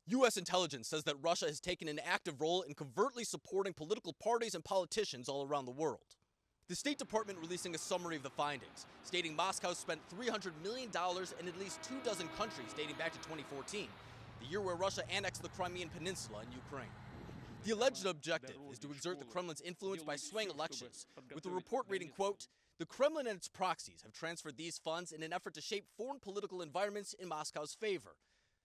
U.S. intelligence says that Russia has taken an active role in covertly supporting political parties and politicians all around the world. The State Department releasing a summary of the findings, stating Moscow spent $300 million in at least 24 countries dating back to 2014, the year where Russia annexed the Crimean Peninsula in Ukraine. The alleged objective is to exert the Kremlin's influence by swaying elections, with the report reading, quote, "The Kremlin and its proxies have transferred these funds in an effort to shape foreign political environments in Moscow's favor.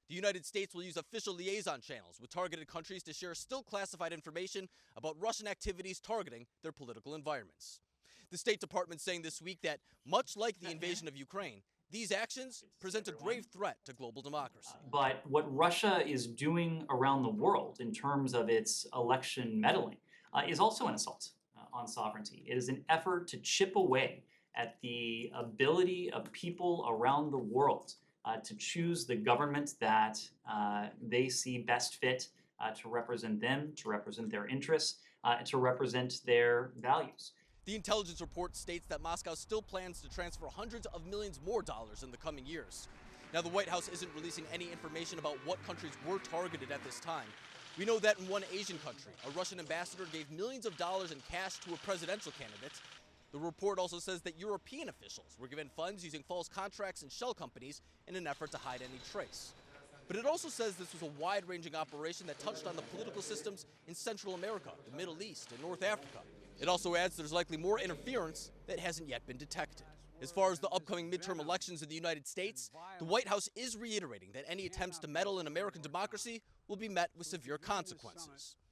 The United States will use official liaison channels with targeted countries to share still classified information about Russian activities targeting their political environments." The State Department saying this week that, much like the invasion of Ukraine, these actions present a grave threat to global democracy. But what Russia is doing around the world in terms of its election meddling is also an assault on sovereignty. It is an effort to chip away at the ability of people around the world to choose the government that they see best fit to represent them, to represent their interests, to represent their values. The intelligence report states that Moscow still plans to transfer hundreds of millions more dollars in the coming years. Now, the White House isn't releasing any information about what countries were targeted at this time. We know that in one Asian country, a Russian ambassador gave millions of dollars in cash to a presidential candidate. The report also says that European officials were given funds using false contracts and shell companies in an effort to hide any trace. But it also says this was a wide-ranging operation that touched on the political systems in Central America, the Middle East, and North Africa. It also adds there's likely more interference that hasn't yet been detected. As far as the upcoming midterm elections in the United States, the White House is reiterating that any attempts to meddle in American democracy will be met with severe consequences.